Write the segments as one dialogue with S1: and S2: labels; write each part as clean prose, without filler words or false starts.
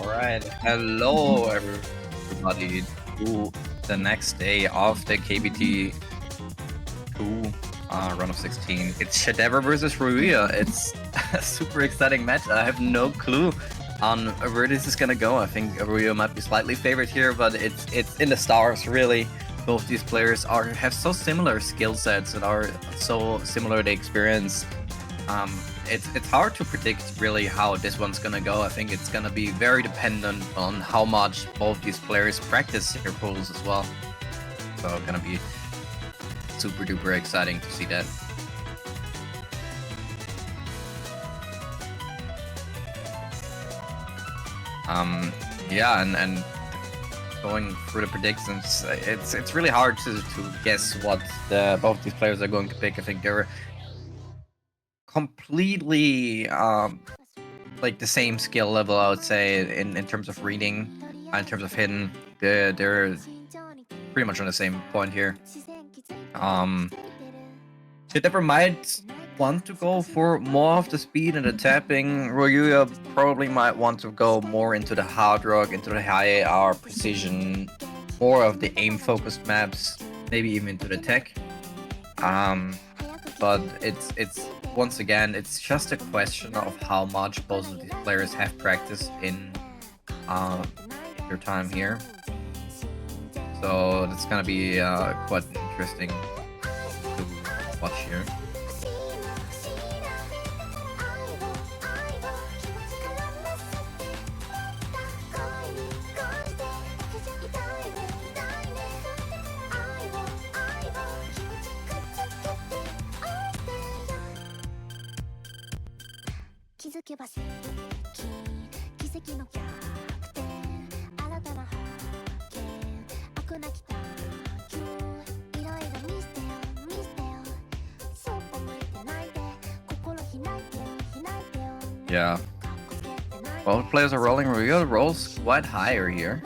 S1: Alright, hello everybody to the next day of the KBT2 Round of 16. It's shadevr versus Ruyaya. It's a super exciting match. I have no clue on where this is gonna go. I think Ruyaya might be slightly favored here, but it's in the stars really. Both these players have so similar skill sets and are so similar the experience. It's hard to predict really how this one's gonna go. I think it's gonna be very dependent on how much both these players practice their pulls as well. So gonna be super duper exciting to see that. Yeah, and going through the predictions, it's really hard to guess what both these players are going to pick. I think they're completely like the same skill level, I would say, in terms of reading, in terms of hitting. They're pretty much on the same point here. shadevr might want to go for more of the speed and the tapping. Ruyaya probably might want to go more into the hard rock, into the high AR precision, more of the aim focused maps, maybe even into the tech. But it's once again, it's just a question of how much both of these players have practiced in their time here. So it's gonna be quite interesting to watch here. Yeah. Both players are rolling. Ruyaya rolls quite higher here.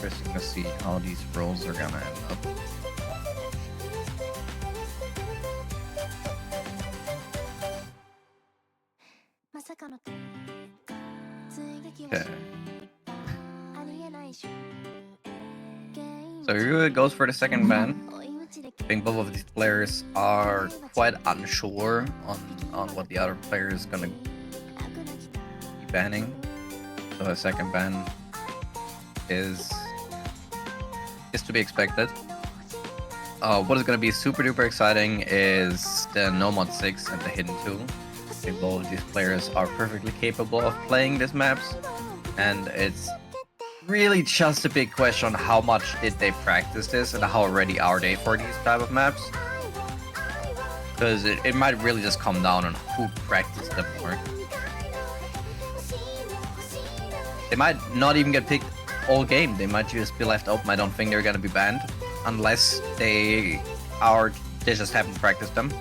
S1: Interesting to see how these rolls are gonna end up. Okay. So Yuugure goes for the second ban. I think both of these players are quite unsure on what the other player is gonna be banning. So the second ban is to be expected. What is going to be super duper exciting is the No Mod 6 and the Hidden 2. I think both of these players are perfectly capable of playing these maps, and it's really just a big question on how much did they practice this and how ready are they for these type of maps. Because it might really just come down on who practiced them more. They might not even get picked all game. They might just be left open. I don't think they're gonna be banned unless they just haven't practiced them.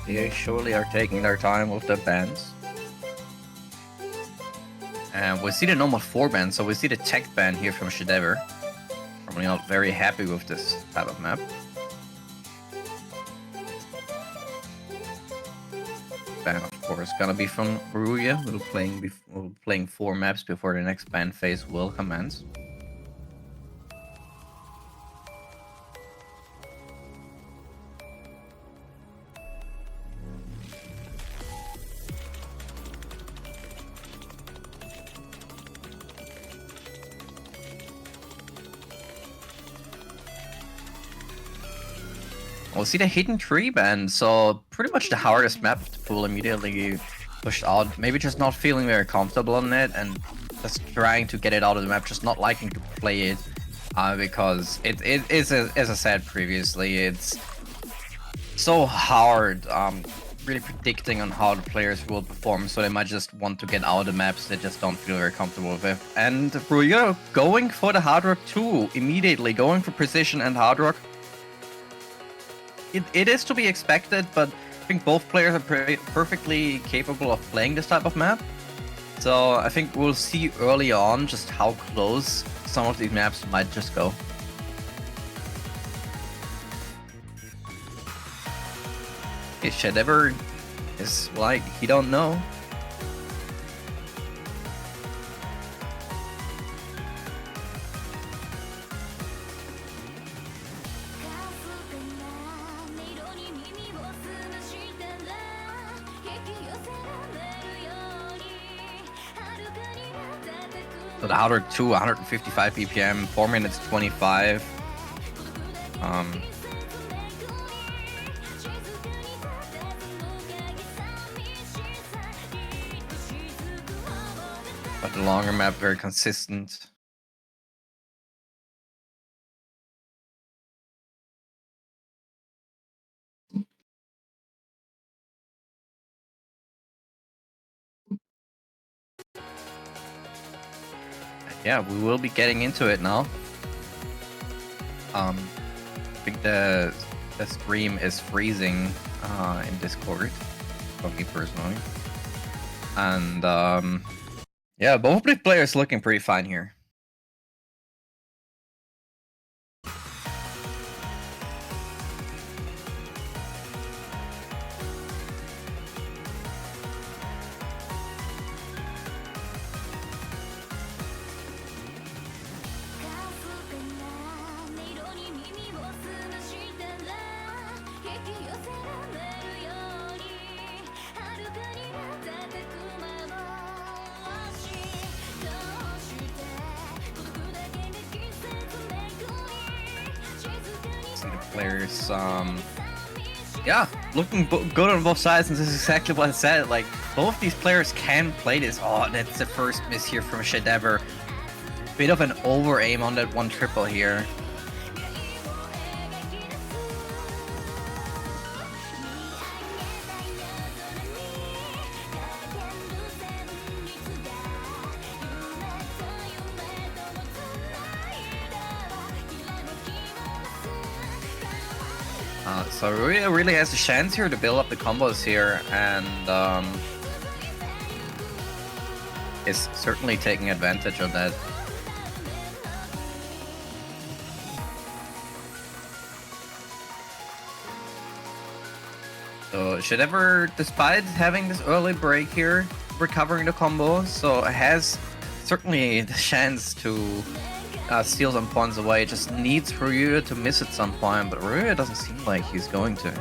S1: They surely are taking their time with the bans. And we see the normal 4 ban, so we see the tech ban here from shadevr. Probably not very happy with this type of map. Ban, of course, gonna be from Ruyaya. We'll be playing 4 maps before the next ban phase will commence. We'll see the Hidden Tree ban, so pretty much the hardest map to pull immediately pushed out. Maybe just not feeling very comfortable on it and just trying to get it out of the map, just not liking to play it because it is, as I said previously, it's so hard really predicting on how the players will perform, so they might just want to get out of the maps they just don't feel very comfortable with. And Ruyaya going for the hard rock too, immediately going for precision and hard rock. It is to be expected, but I think both players are perfectly capable of playing this type of map. So I think we'll see early on just how close some of these maps might just go. Okay, shadevr is like, he don't know. So the outer 2, 155 BPM, 4 minutes 25. But the longer map, very consistent. Yeah, we will be getting into it now. I think the stream is freezing in Discord, for me personally. And yeah, both of the players looking pretty fine here. See the players, yeah, looking good on both sides, and this is exactly what I said. Like, both these players can play this. Oh, that's the first miss here from shadevr. Bit of an over aim on that one triple here. So Ruyaya really has a chance here to build up the combos here, and is certainly taking advantage of that. So shadevr, despite having this early break here, recovering the combo, so has certainly the chance to steal some points away. Just needs Ruyaya to miss at some point, but Ruyaya doesn't seem like he's going to.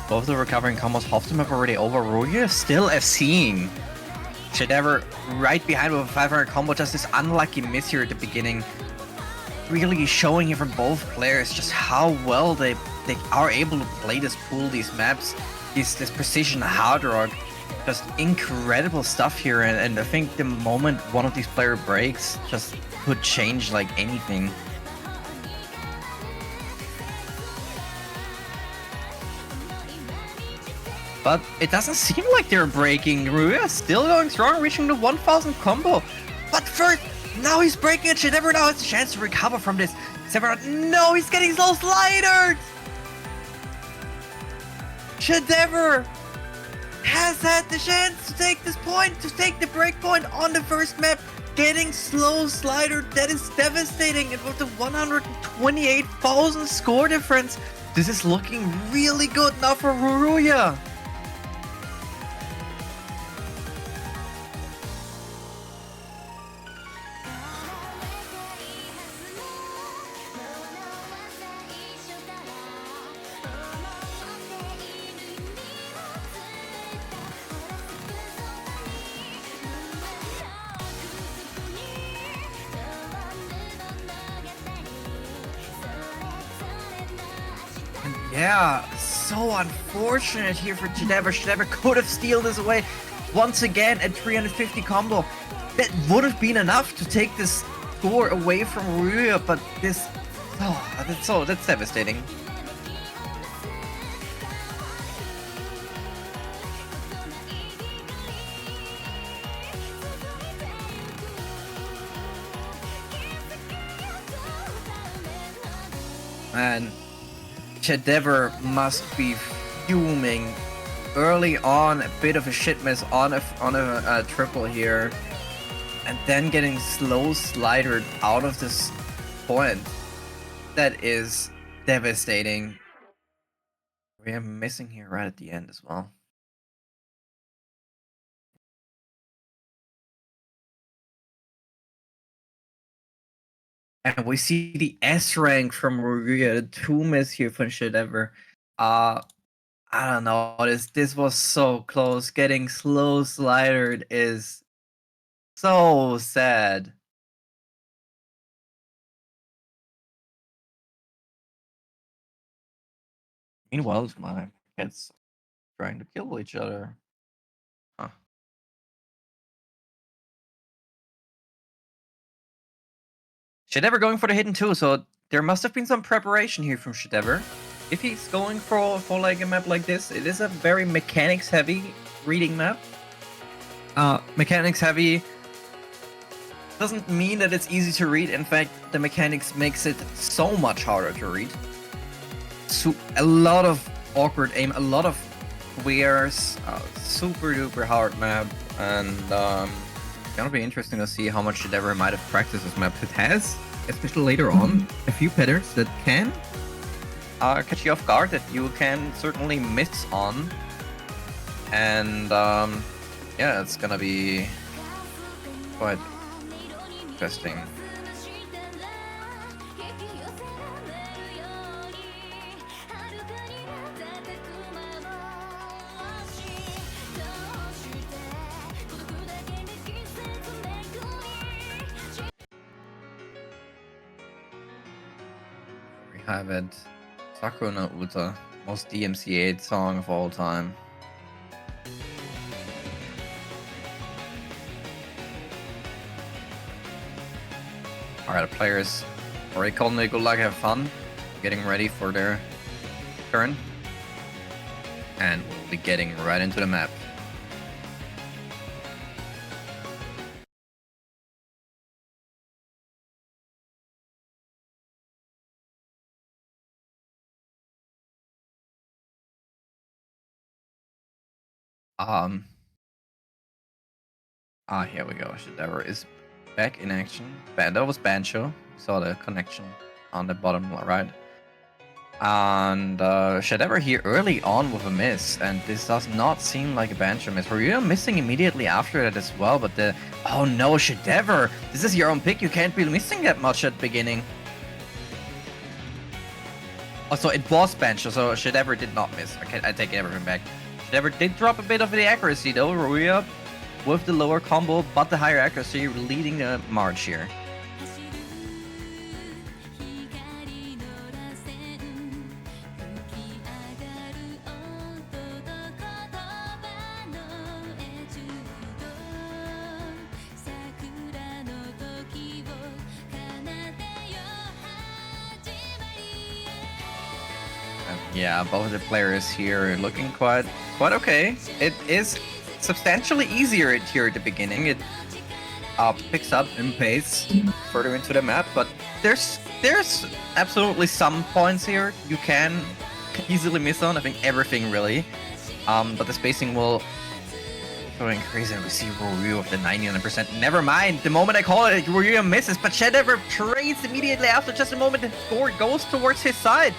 S1: Both the recovering combos, half of them have already over. Ruyaya still FCing. shadevr right behind with a 500 combo, just this unlucky miss here at the beginning. Really showing here from both players just how well they are able to play this pool, these maps, this precision hard rock. Just incredible stuff here, and I think the moment one of these players breaks just could change like anything. But it doesn't seem like they're breaking. Ruyaya still going strong, reaching the 1000 combo. But first, now he's breaking it. shadevr now has a chance to recover from this. No, he's getting slow slidered! shadevr has had the chance to take this point, to take the break point on the first map. Getting slow slider, that is devastating. And with the 128,000 score difference, this is looking really good now for Ruyaya. And yeah, so unfortunate here for shadevr. Shadevr could have stealed this away. Once again, at 350 combo. That would have been enough to take this score away from Ruyaya, but this... Oh, that's devastating. Man, shadevr must be fuming early on. A bit of a shit miss on a triple here, and then getting slow slidered out of this point. That is devastating. We are missing here right at the end as well. And we see the S rank from Ruyaya, the 2 miss here from shadevr. I don't know. This was so close. Getting slow slidered is so sad. Meanwhile, my cats trying to kill each other. Huh. shadevr going for the hidden too, so there must have been some preparation here from shadevr. If he's going for like a map like this, it is a very mechanics heavy reading map. Mechanics heavy doesn't mean that it's easy to read. In fact, the mechanics makes it so much harder to read. So a lot of awkward aim, a lot of squares, super duper hard map, and it's gonna be interesting to see how much shadevr might have practiced this map. It has, especially later on, a few patterns that can catch you off guard, that you can certainly miss on, and yeah, it's gonna be quite interesting. We have it. Sakura no Uta, most DMCA song of all time. Alright, players already calling it good luck, have fun, getting ready for their turn, and we'll be getting right into the map. Here we go. shadevr is back in action. That was Bancho. Saw the connection on the bottom right. And shadevr here early on with a miss, and this does not seem like a Bancho miss. Ruyaya missing immediately after that as well, but oh no, shadevr! This is your own pick, you can't be missing that much at the beginning. Oh, so it was Bancho, so shadevr did not miss. Okay, I take everything back. shadevr did drop a bit of the accuracy though. Ruyaya with the lower combo, but the higher accuracy, leading the march here. Yeah, both of the players here looking quite okay. It is substantially easier here at the beginning. It picks up in pace further into the map, but there's absolutely some points here you can easily miss on. I think everything really, but the spacing will go increase, and we see Ruyaya with the 99%. Never mind, the moment I call it, Ruyaya misses, but shadevr trades immediately after. Just a moment, the score goes towards his side,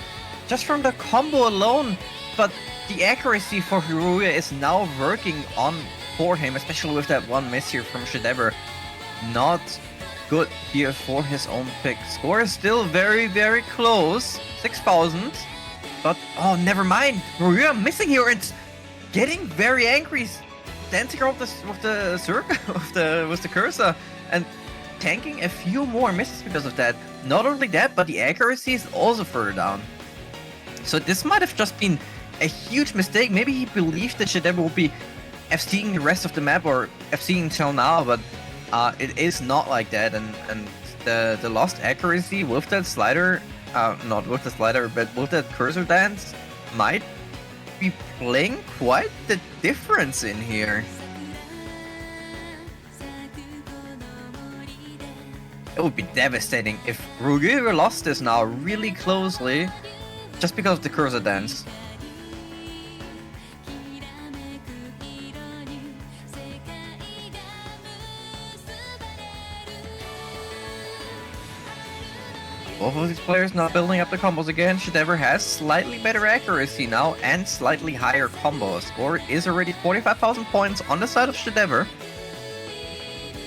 S1: just from the combo alone. But the accuracy for Ruyaya is now working on for him, especially with that one miss here from shadevr. Not good here for his own pick. Score is still very, very close, 6,000. But oh, never mind. Ruyaya missing here and getting very angry, dancing around with the circle, with the cursor, and tanking a few more misses because of that. Not only that, but the accuracy is also further down. So this might have just been a huge mistake. Maybe he believed that shadevr would be FCing the rest of the map or FCing till now, but it is not like that. And the lost accuracy with that slider, not with the slider, but with that cursor dance, might be playing quite the difference in here. It would be devastating if Yuugure lost this now really closely just because of the cursor dance. Both of these players now building up the combos again. shadevr has slightly better accuracy now and slightly higher combo. Score is already 45,000 points on the side of shadevr.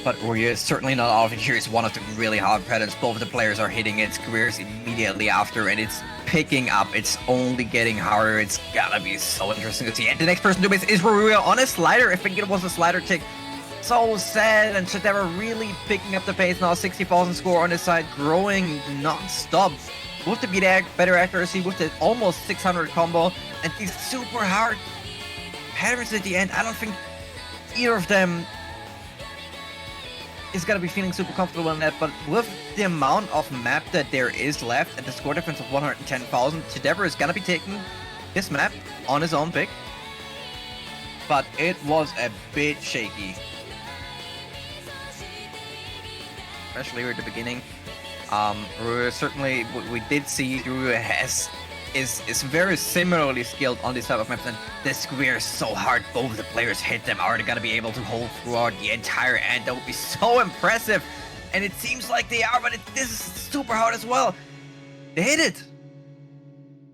S1: But Ruyaya is certainly not out of it here. It's one of the really hard patterns. Both of the players are hitting its squares immediately after, and it's picking up. It's only getting harder. It's gotta be so interesting to see. And the next person to do this is Ruyaya on a slider. I think it was a slider tick. So sad, and shadevr really picking up the pace now. 60,000 score on his side, growing non-stop. With the better accuracy, with the almost 600 combo, and these super hard patterns at the end. I don't think either of them is gonna be feeling super comfortable in that, but with the amount of map that there is left and the score difference of 110,000, shadevr is gonna be taking this map on his own pick. But it was a bit shaky. Especially at the beginning. Ruyaya certainly, we did see Ruyaya is very similarly skilled on this type of maps, and the square is so hard. Both of the players hit them. Are they gonna be able to hold throughout the entire end? That would be so impressive. And it seems like they are, but this is super hard as well. They hit it.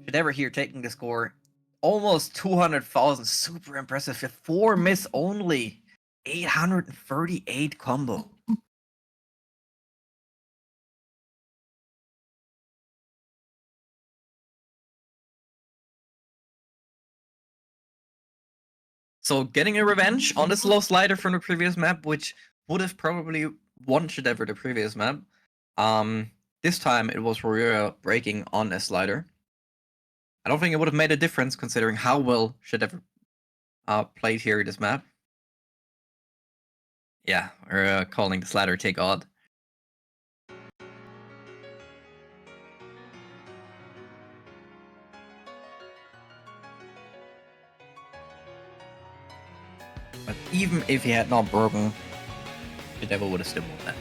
S1: shadevr here taking the score. Almost 200,000. Super impressive. With 4 miss only. 838 combo. So getting a revenge on this low slider from the previous map, which would have probably won shadevr the previous map. This time it was Ruyaya breaking on a slider. I don't think it would have made a difference considering how well shadevr played here this map. Yeah, we're calling the slider take odd. But even if he had not broken, shadevr would have still won that.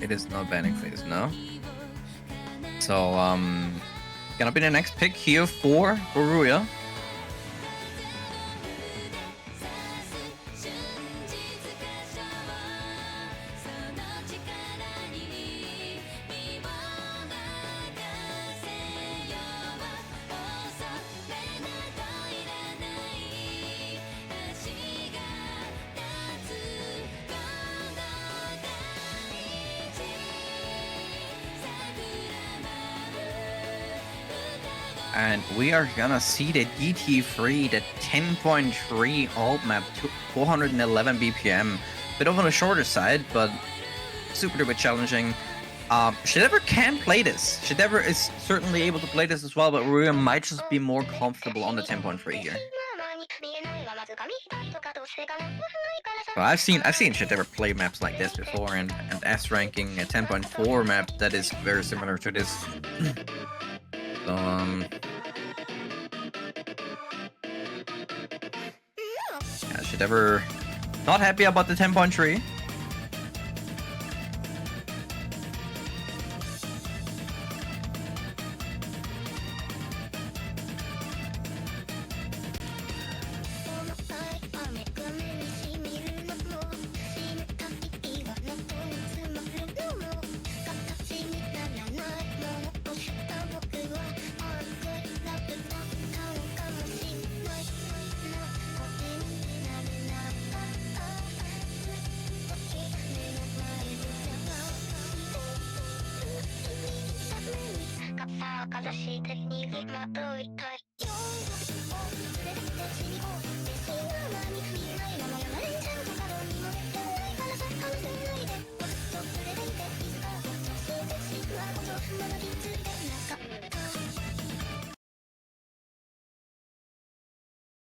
S1: It is not banning phase, no. So, gonna be the next pick here for Ruyaya. And we are gonna see the DT3, the 10.3 alt map, 411 BPM. Bit on the shorter side, but super duper challenging. shadevr can play this. shadevr is certainly able to play this as well, but Ruyaya might just be more comfortable on the 10.3 here. So I've seen shadevr play maps like this before, and S ranking a 10.4 map that is very similar to this. So yeah, shadevr not happy about the 10.3.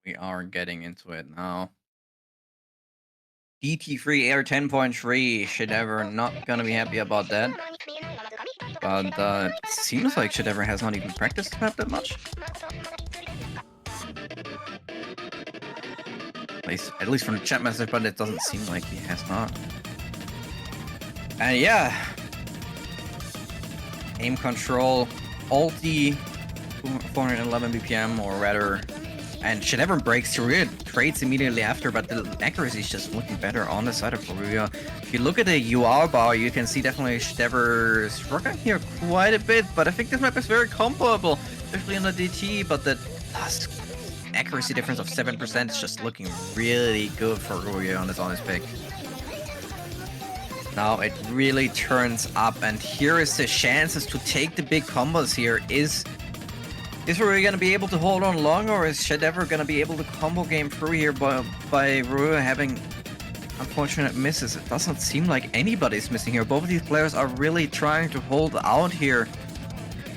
S1: We are getting into it now. DT3 Air 10.3. Shadevr not gonna be happy about that. But it seems like Shadevr has not even practiced map that much. At least from the chat message, but it doesn't seem like he has not. And yeah, aim control, ulti, 411 BPM, or rather, and Shadevr breaks through it, trades immediately after, but the accuracy is just looking better on the side of Ruyaya. If you look at the UR bar, you can see definitely Shadevr struggling here quite a bit, but I think this map is very comparable, especially on the DT, but the accuracy difference of 7% is just looking really good for Ruyaya on his pick. Now it really turns up, and here is the chances to take the big combos here. Is Ruyaya gonna be able to hold on long, or is Shadevr gonna be able to combo game through here by Ruyaya having unfortunate misses? It doesn't seem like anybody's missing here. Both of these players are really trying to hold out here,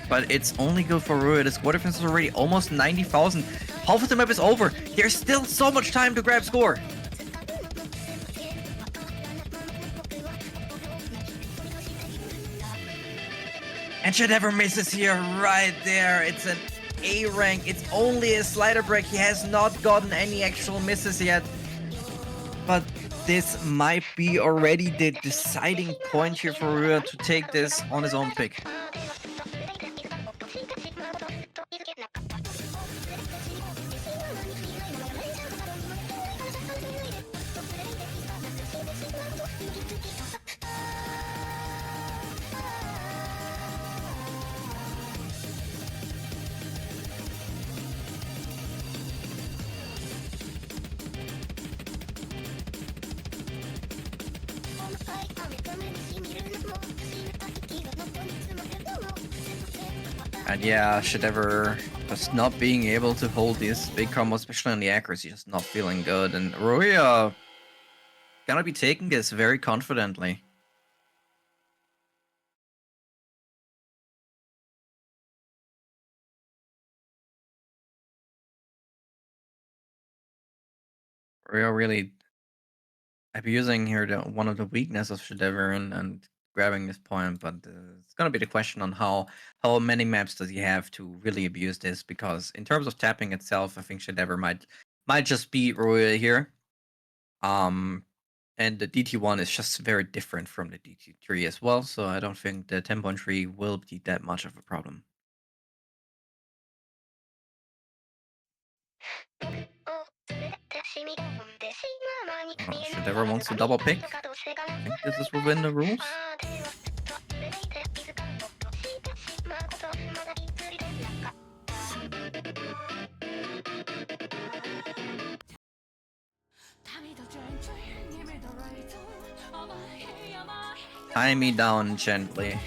S1: but it's only good for Ruyaya. The score difference is already almost 90,000. Half of the map is over. There's still so much time to grab score. And Shadevr misses here right there. It's an A rank. It's only a slider break. He has not gotten any actual misses yet. But this might be already the deciding point here for Ruyaya to take this on his own pick. And yeah, Shadevr just not being able to hold these big combos, especially on the accuracy, just not feeling good. And Ruyaya gonna be taking this very confidently. Ruyaya really abusing here one of the weaknesses of Shadevr and grabbing this point, but it's gonna be the question on how many maps does he have to really abuse this, because in terms of tapping itself, I think Shadevr might just beat Ruyaya here. And the DT1 is just very different from the DT3 as well, so I don't think the 10.3 will be that much of a problem. Shadevr wants to double pick. I think this is within the rules. Tie me down gently.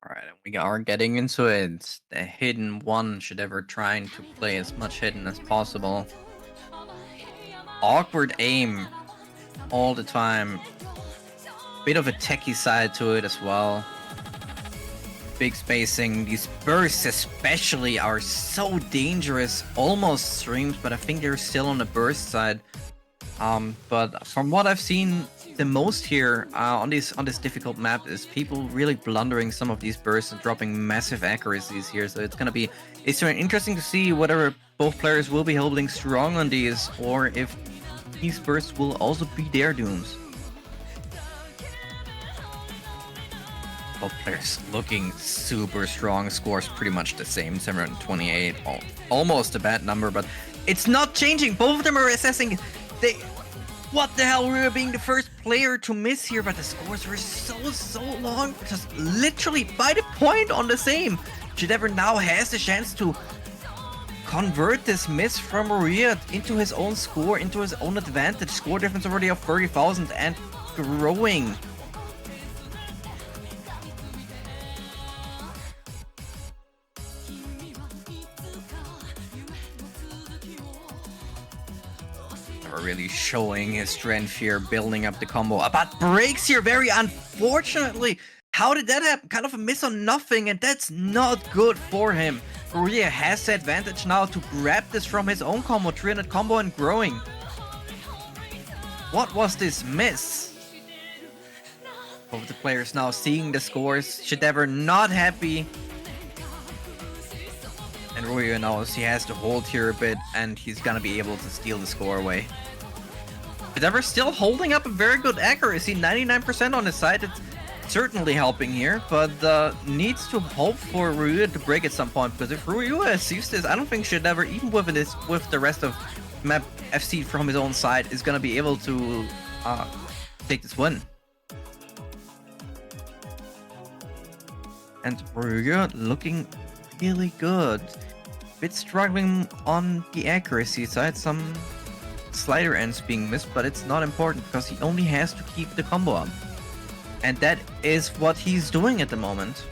S1: Alright, we are getting into it. The hidden one, Shadevr trying to play as much hidden as possible. Awkward aim all the time. Bit of a techie side to it as well. Big spacing. These bursts especially are so dangerous. Almost streams, but I think they're still on the burst side. But from what I've seen the most here on this difficult map is people really blundering some of these bursts and dropping massive accuracies here. So it's very interesting to see whether both players will be holding strong on these or if these bursts will also be their dooms. Both players looking super strong. Scores pretty much the same, 728, almost a bad number, but it's not changing. Both of them are assessing. What the hell, we were being the first player to miss here, but the scores were so long, just literally by the point on the same. shadevr now has the chance to convert this miss from Ruyaya into his own score, into his own advantage. Score difference already of 30,000 and growing. Really showing his strength here, building up the combo, but breaks here very unfortunately. How did that happen? Kind of a miss on nothing, and that's not good for him. Ruyaya has the advantage now to grab this from his own combo, 300 combo and growing. What was this miss? Both the players now seeing the scores. shadevr not happy. And Ruyaya knows he has to hold here a bit, and he's gonna be able to steal the score away. shadevr still holding up a very good accuracy, 99% on his side. It's certainly helping here, but needs to hope for Ruyaya to break at some point, because if Ruyaya sees this, I don't think shadevr, even with the rest of map FC from his own side, is gonna be able to take this win. And Ruyaya looking really good. Bit struggling on the accuracy side, some slider ends being missed, but it's not important because he only has to keep the combo up. And that is what he's doing at the moment.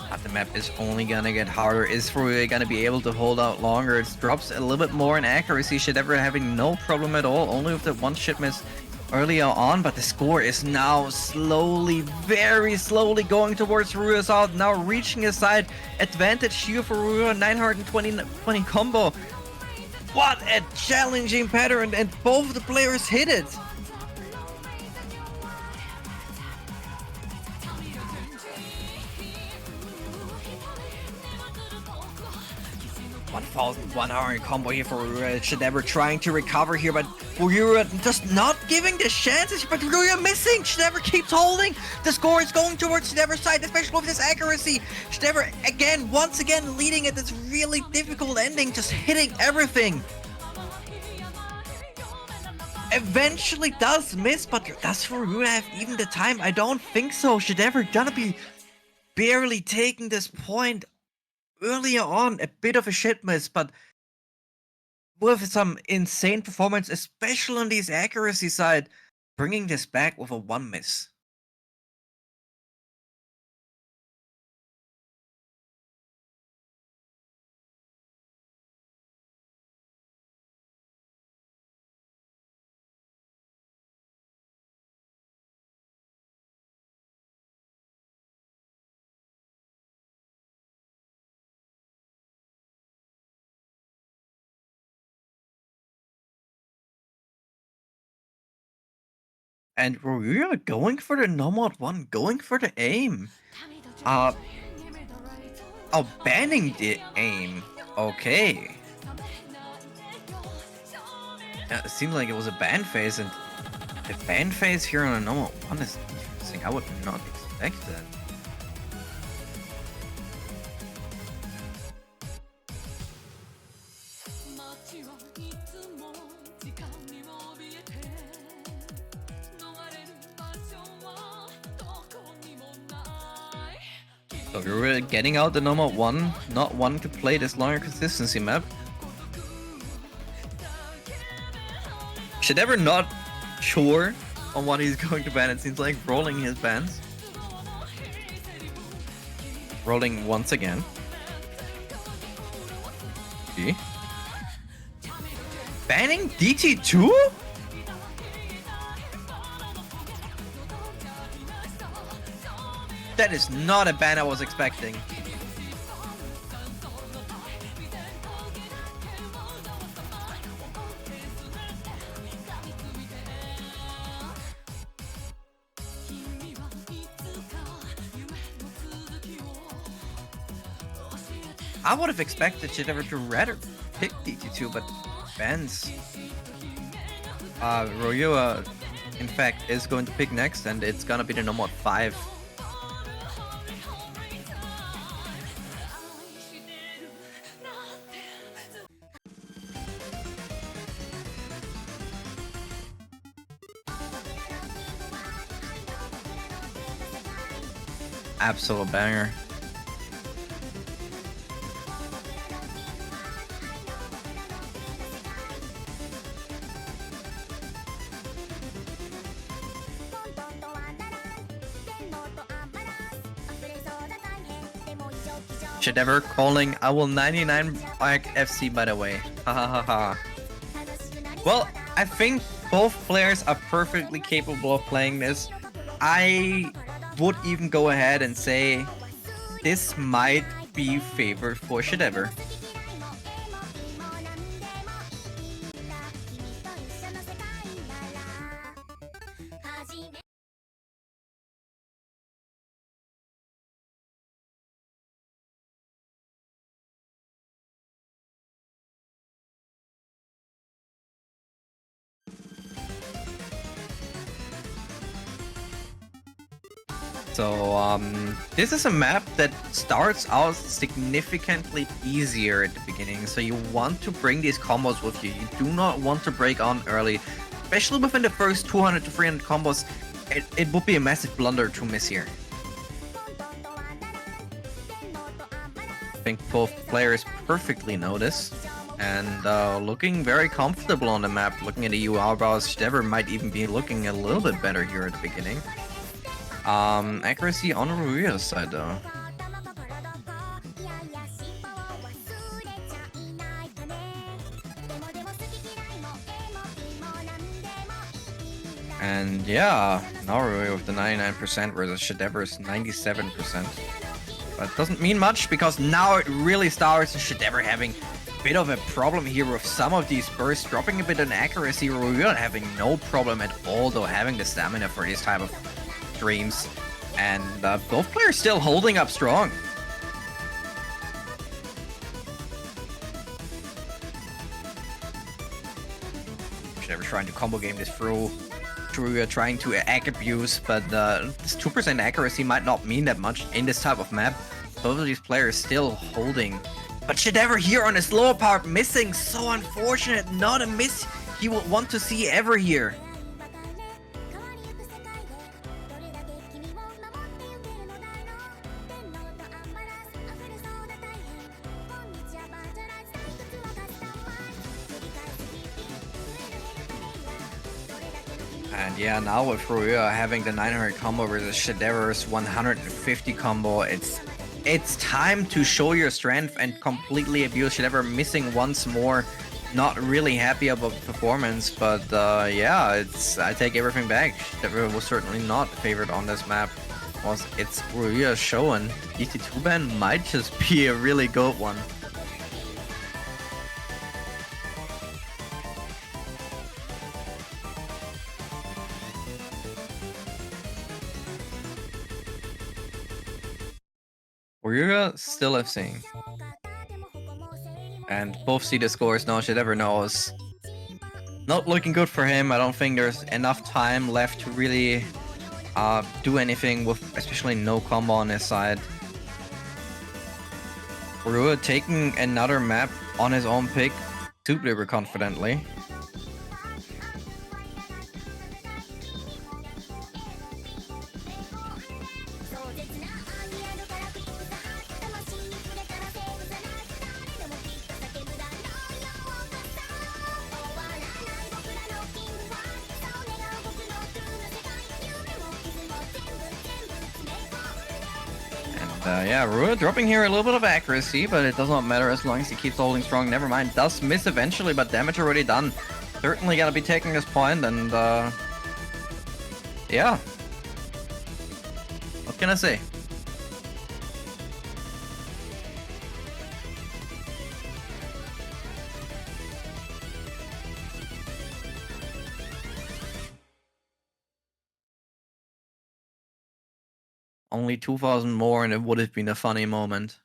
S1: But the map is only gonna get harder. Is Ruyaya gonna be able to hold out longer? It drops a little bit more in accuracy. shadevr having no problem at all, only with the one ship miss earlier on, but the score is now slowly, very slowly going towards Ruyaya's out, now reaching his side. Advantage here for Ruyaya, 920 combo. What a challenging pattern, and both of the players hit it. 1,100 combo here for Ruyaya. shadevr trying to recover here, but Ruyaya just not giving the chances, but Ruyaya missing. shadevr keeps holding. The score is going towards shadevr's side, especially with this accuracy. shadevr again, once again leading at this really difficult ending, just hitting everything. Eventually does miss, but does Ruyaya have even the time? I don't think so. shadevr gonna be barely taking this point. Earlier on, a bit of a shit miss, but with some insane performance, especially on this accuracy side, bringing this back with a 1 miss. And Ruyaya going for the no mod 1, going for the aim. Oh, banning the aim. Okay. Yeah, it seemed like it was a ban phase, and the ban phase here on a no mod 1 is interesting. I would not expect that. So we were getting out the normal 1, not wanting to play this longer consistency map. shadevr not sure on what he's going to ban. It seems like rolling his bans. Rolling once again. Okay. Banning DT2? That is not a ban I was expecting. I would have expected shadevr to rather pick DT2, but Ben's Ruyaya, in fact, is going to pick next, and it's gonna be the number 5. Absolute banger. shadevr calling I will 99 like FC, by the way. Ha ha ha ha. Well, I think both players are perfectly capable of playing this. I would even go ahead and say this might be favored for shadevr. So, this is a map that starts out significantly easier at the beginning, so you want to bring these combos with you. You do not want to break on early, especially within the first 200 to 300 combos. It would be a massive blunder to miss here. I think both players perfectly know this, and looking very comfortable on the map. Looking at the UI browse, shadevr might even be looking a little bit better here at the beginning. Accuracy on Ruya's side though. And yeah, now Ruyaya with the 99% versus shadevr 97%. But it doesn't mean much because now it really starts shadevr having a bit of a problem here with some of these bursts dropping a bit in accuracy. Ruyaya having no problem at all though, having the stamina for this type of streams, and both players still holding up strong. shadevr trying to combo game this through. Ruyaya trying to egg abuse, but this 2% accuracy might not mean that much in this type of map. Both of these players still holding. But shadevr here on his lower part missing. So unfortunate. Not a miss he would want to see ever here. And yeah, now with Ruyaya having the 900 combo versus shadevr's 150 combo, it's time to show your strength and completely abuse shadevr, missing once more. Not really happy about performance, but yeah, I take everything back. shadevr was certainly not favored on this map. It's Ruyaya showing DT2 ban might just be a really good one. Ruyaya still FCing. And both see the scores now, shadevr knows. Not looking good for him. I don't think there's enough time left to really do anything with especially no combo on his side. Ruyaya taking another map on his own pick super confidently. Yeah, Ruyaya dropping here a little bit of accuracy, but it does not matter as long as he keeps holding strong. Never mind, does miss eventually, but damage already done. Certainly gonna be taking this point, and yeah. What can I say? Only 2,000 more and it would have been a funny moment.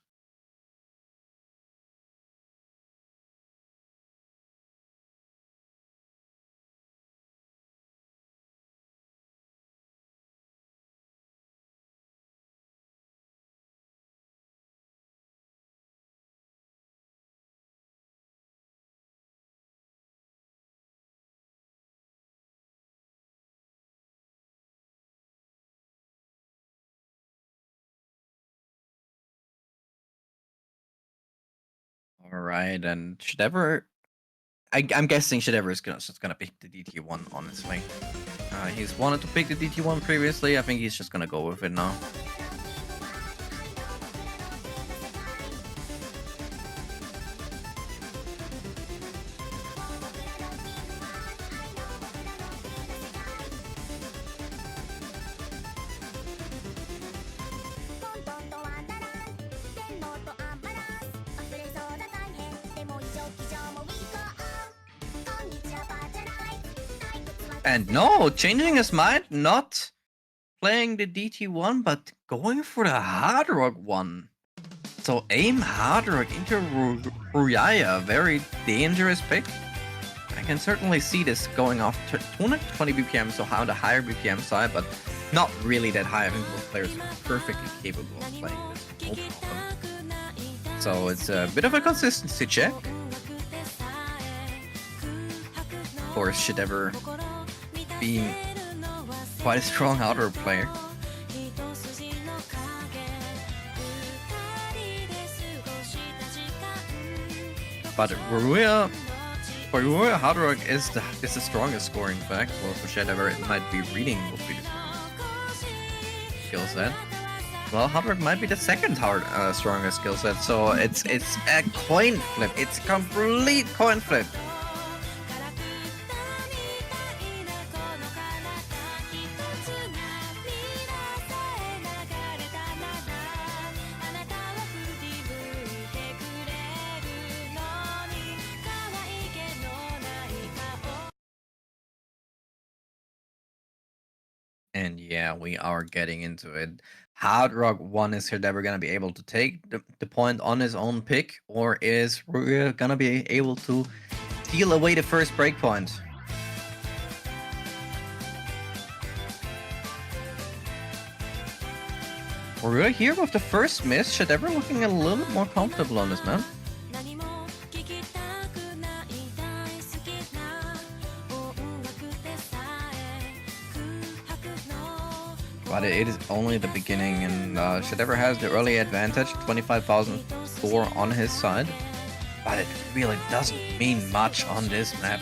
S1: Alright, and shadevr. I'm guessing shadevr is just gonna pick the DT1, honestly. He's wanted to pick the DT1 previously. I think he's just gonna go with it now. And no, changing his mind, not playing the DT1, but going for the hard rock one. So aim hard rock into Ruyaya, very dangerous pick. I can certainly see this going off to 220 BPM, so on the higher BPM side, but not really that high. I think both players are perfectly capable of playing this, no problem. So it's a bit of a consistency check. Of course, shadevr being quite a strong outer player. But Ruyaya, for Ruyaya, hard rock is the strongest score, in fact. Well, for shadevr, it might be reading will be the skill set. Well, hard rock might be the second strongest skill set, so it's a coin flip. It's a complete coin flip. And yeah, we are getting into it. Hard Rock 1 is here never gonna be able to take the point on his own pick, or is Ruyaya gonna be able to steal away the first breakpoint? Ruyaya here with the first miss, shadevr looking a little bit more comfortable on this map. But it is only the beginning, and shadevr has the early advantage, 25,000 score on his side. But it really doesn't mean much on this map.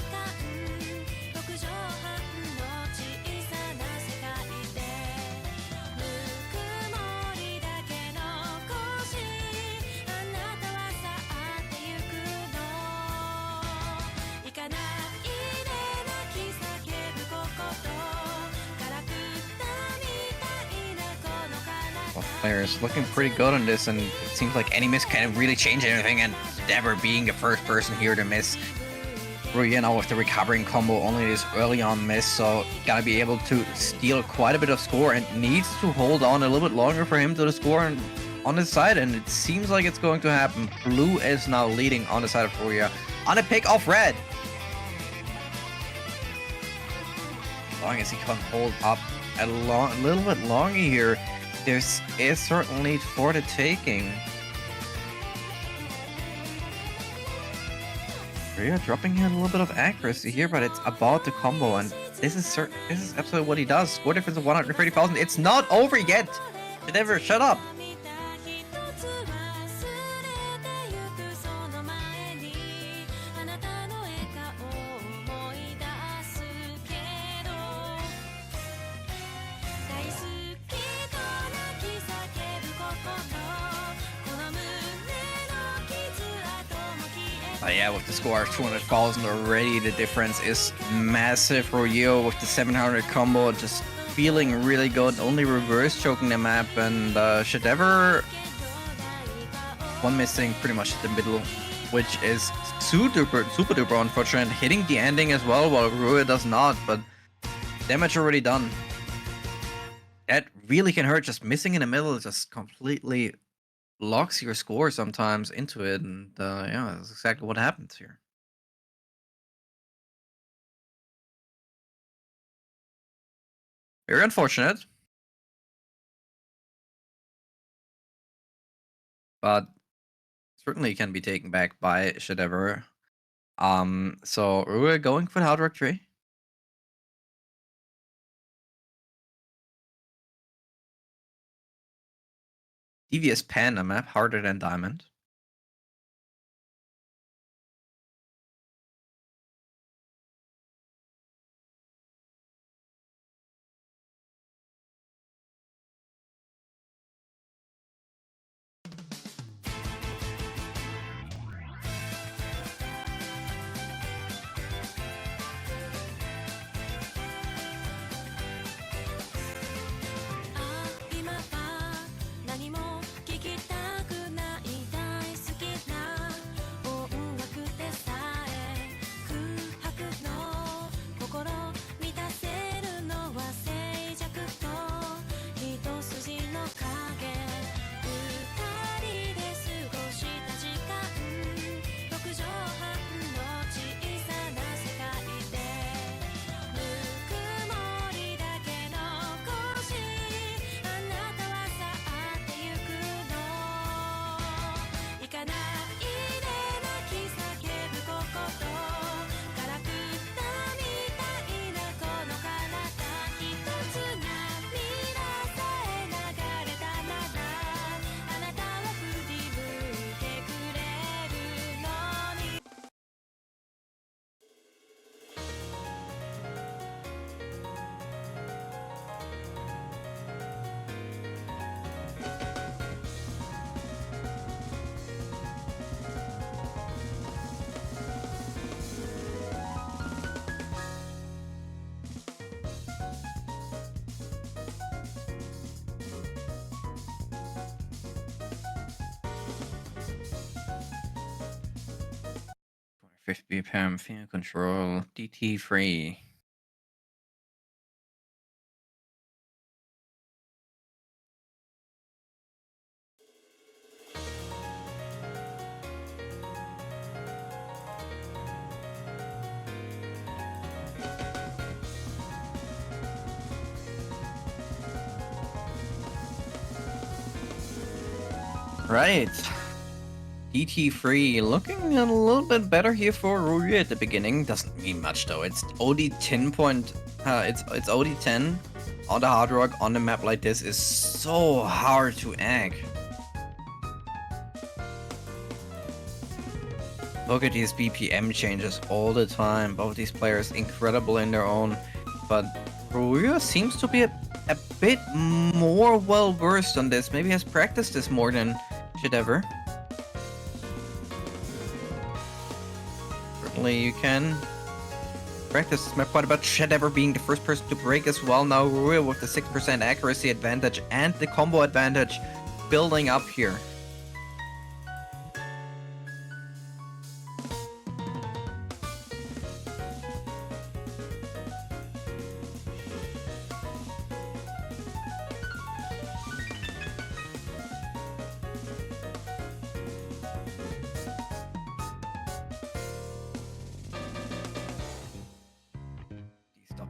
S1: Players looking pretty good on this, and it seems like any miss can't really change anything, and shadevr being the first person here to miss. Ruyaya now with the recovering combo, only this early on miss, so gotta be able to steal quite a bit of score, and needs to hold on a little bit longer for him to the score on his side, and it seems like it's going to happen. Blue is now leading on the side of Ruyaya on a pick off red. As long as he can hold up a little bit longer here, there is certainly for the taking. Ruyaya dropping in a little bit of accuracy here, but it's about the combo, and this is absolutely what he does. Score difference of 130,000. It's not over yet. shadevr, shut up. Yeah, with the score of 200,000 already, the difference is massive. Ruyaya with the 700 combo, just feeling really good. Only reverse choking the map, and shadevr one missing pretty much the middle, which is super duper unfortunate. Hitting the ending as well, while Ruyaya does not, but damage already done. That really can hurt. Just missing in the middle just completely locks your score sometimes into it, and yeah, that's exactly what happens here. Very unfortunate, but certainly can be taken back by shadevr. So we're going for the hard rock tree. Devious Pan, a map harder than Diamond. 50 BPM, finger control, DT free. Right. DT free, looking a little bit better here for Ruyaya at the beginning. Doesn't mean much though. It's OD 10 point. It's OD 10 on the hard rock on a map like this is so hard to egg. Look at these BPM changes all the time. Both these players incredible in their own, but Ruyaya seems to be a bit more well versed on this. Maybe has practiced this more than shadevr. Certainly you can practice this map quite a bit. shadevr being the first person to break as well. Now Ruyaya with the 6% accuracy advantage and the combo advantage building up here.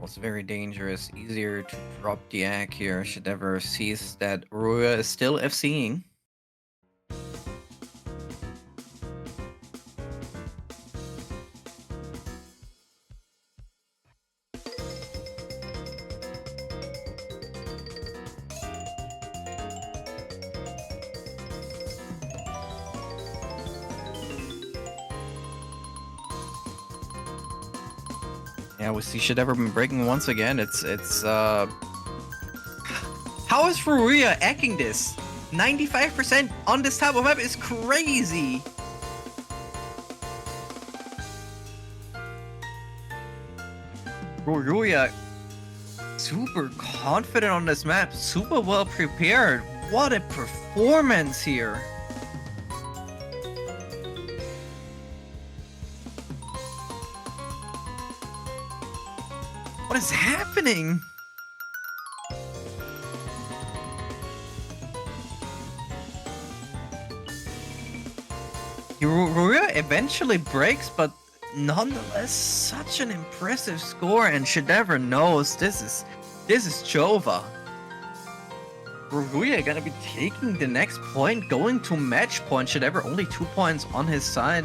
S1: Was very dangerous, easier to drop the egg here. shadevr sees that Ruyaya is still FCing. Yeah, we see shadevr been breaking once again. How is Ruyaya egging this? 95% on this type of map is crazy. Ruyaya super confident on this map, super well prepared. What a performance here. What is happening? Ruyaya eventually breaks, but nonetheless, such an impressive score, and shadevr knows this is Jova. Ruyaya gonna be taking the next point, going to match point. shadevr only 2 points on his side.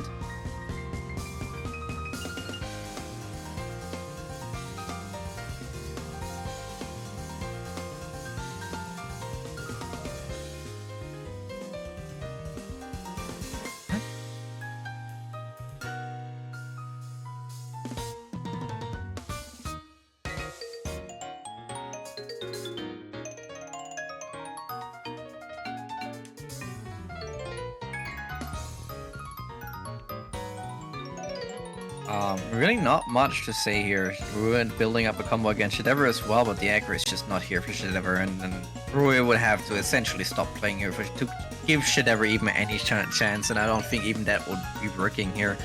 S1: Really not much to say here. Ruyaya building up a combo against shadevr as well, but the aggro is just not here for shadevr, and Ruyaya would have to essentially stop playing here to give shadevr even any chance, and I don't think even that would be working here.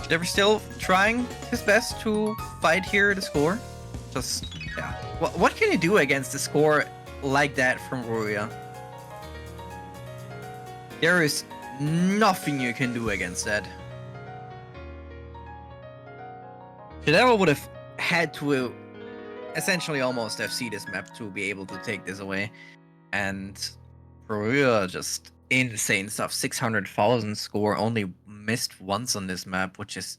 S1: shadevr still trying his best to fight here the score. Just, yeah. What can you do against a score like that from Ruyaya? There is nothing you can do against that. shadevr would have had to essentially almost FC this map to be able to take this away. And Ruyaya just insane stuff. 600,000 score, only missed once on this map, which is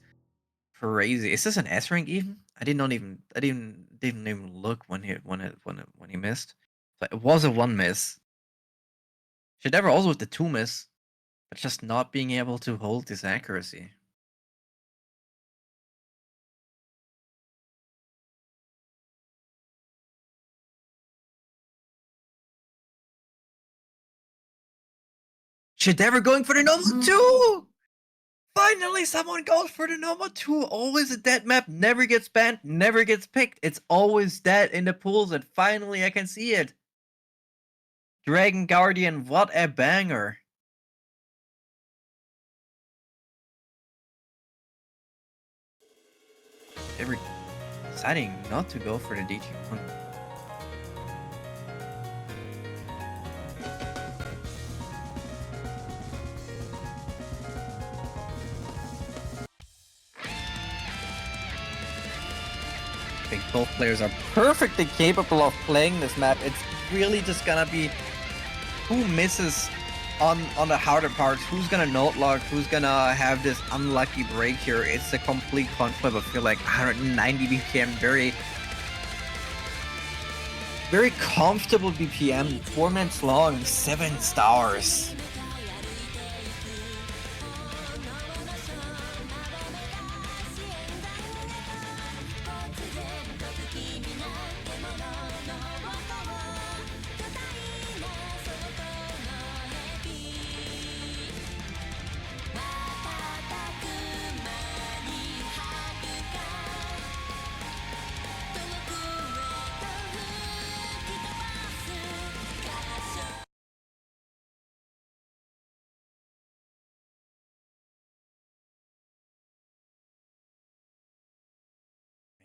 S1: crazy. Is this an S rank even? I didn't even look when he missed. But it was a 1 miss. shadevr also with the 2 miss, but just not being able to hold this accuracy. shadevr going for the number 2! Finally, someone goes for the number 2. Always a dead map, never gets banned, never gets picked. It's always dead in the pools, and finally I can see it. Dragon Guardian, what a banger. Shadevr deciding not to go for the DG1. I think both players are perfectly capable of playing this map. It's really just gonna be who misses on the harder parts, who's gonna note lock, who's gonna have this unlucky break here. It's a complete coin flip. I feel like 190 BPM, very comfortable BPM, 4 minutes long, 7 stars.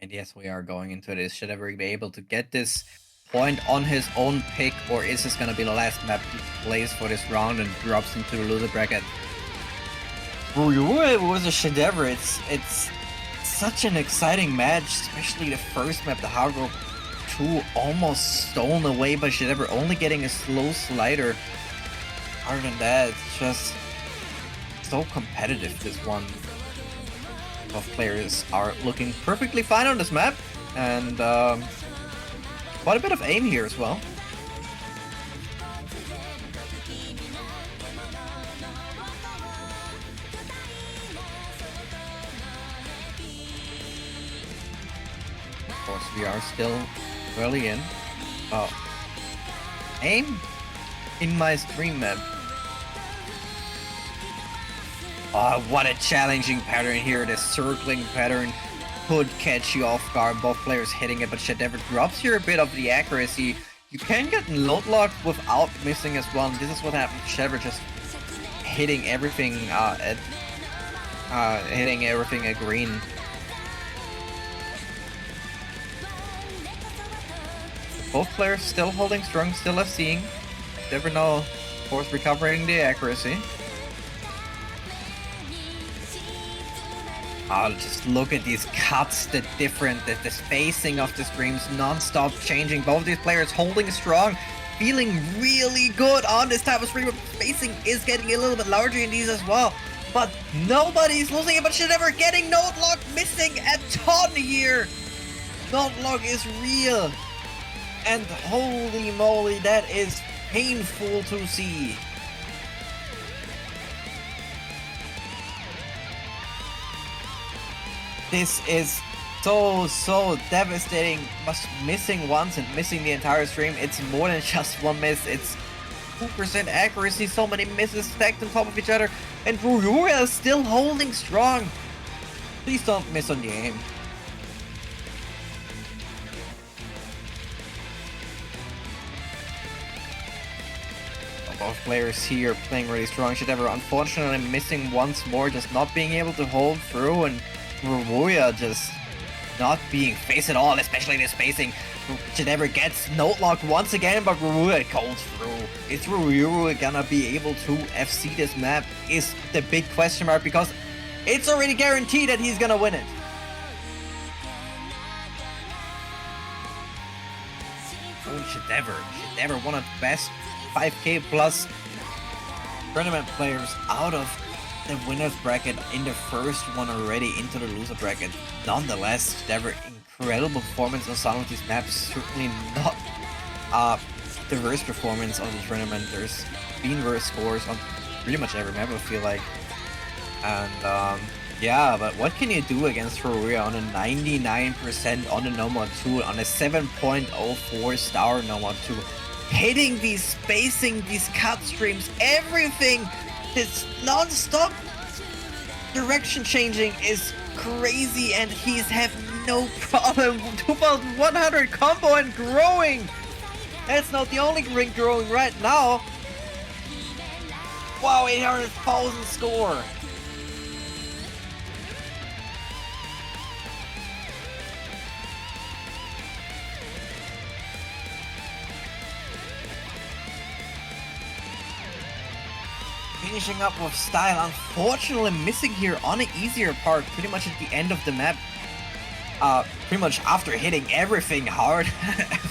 S1: And yes, we are going into this. Should ever be able to get this point on his own pick, or is this going to be the last map he plays for this round and drops into the loser bracket? It was a shadevr. It's such an exciting match, especially the first map, the Hard Rock 2, almost stolen away by shadevr, only getting a slow slider. Other than that, it's just so competitive, this one. Both players are looking perfectly fine on this map, and quite a bit of aim here as well. Of course, we are still early in. Oh, aim in my stream map. Oh, what a challenging pattern here. The circling pattern could catch you off guard. Both players hitting it, but shadevr drops here a bit of the accuracy. You can get load lock without missing as well. And this is what happened. shadevr just hitting everything at green. Both players still holding strong, still as seeing. Never know, of course, recovering the accuracy. Oh, just look at these cuts, the spacing of the streams non-stop changing. Both these players holding strong, feeling really good on this type of stream. Spacing is getting a little bit larger in these as well. But nobody's losing it, but shadevr getting note lock, missing a ton here. Note lock is real. And holy moly, that is painful to see. This is so devastating. Missing once and missing the entire stream. It's more than just one miss. It's 2% accuracy, so many misses stacked on top of each other. And Ruyaya is still holding strong. Please don't miss on the aim. Both players here playing really strong. shadevr unfortunately missing once more, just not being able to hold through, and Ruyaya just not being faced at all, especially the spacing. shadevr gets note lock once again, but Ruyaya goes through. Is Ruyaya gonna be able to FC this map? Is the big question mark, because it's already guaranteed that he's gonna win it. Oh, shadevr, one of the best 5k plus tournament players out of the winner's bracket in the first one already into the loser bracket. Nonetheless, shadevr incredible performance on some of these maps. Certainly not the worst performance of the tournament. There's been worse scores on pretty much every map, I feel like. And yeah, but what can you do against Ruyaya on a 99% on the Nomad 2, on a 7.04 star Nomad 2? Hitting these spacing, these cut streams, everything, this non-stop direction changing is crazy, and he's have no problem. 2100 combo and growing. That's not the only ring growing right now. Wow, 800,000 score. finishing up with style. Unfortunately, missing here on an easier part, pretty much at the end of the map. Pretty much after hitting everything hard,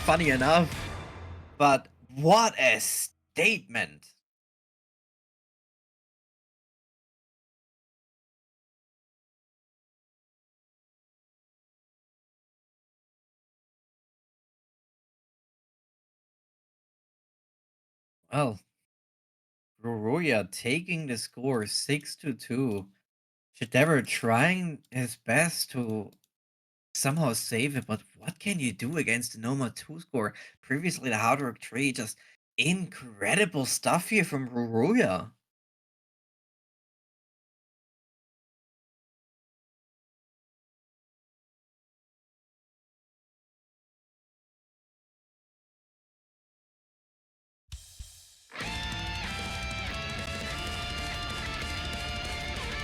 S1: funny enough. But what a statement. Well, Ruyaya taking the score 6-2. shadevr trying his best to somehow save it, but what can you do against the Noma 2 score? Previously, the Hard Rock 3, just incredible stuff here from Ruyaya.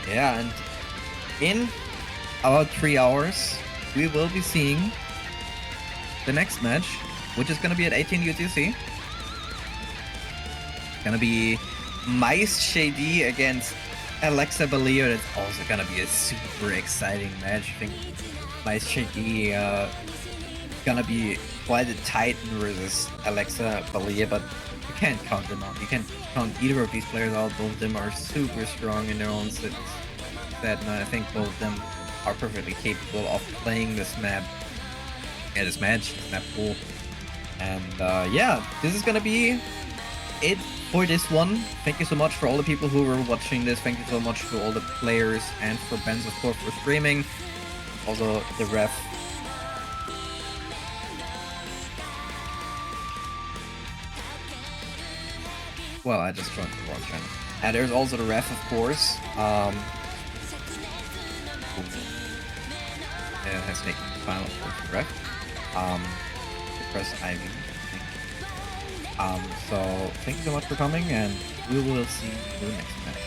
S1: Yeah, and in about 3 hours, we will be seeing the next match, which is going to be at 18 UTC. Gonna be Mice Shady against Alexa Balio. That's also gonna be a super exciting match. I think Mice Shady gonna be quite a titan versus Alexa Balio, but you can't count them out. You can't count either of these players out. Both of them are super strong in their own set, and I think both of them are perfectly capable of playing this map. Yeah, this match, this map pool. And yeah, this is gonna be it for this one. Thank you so much for all the people who were watching this. Thank you so much to all the players and for Benz, of course, for streaming. Also the ref. Well, I just joined the wrong channel. And there's also the ref, of course. Has taken the final, of course, the ref. Press Ivy. So thank you so much for coming, and we will see you next time.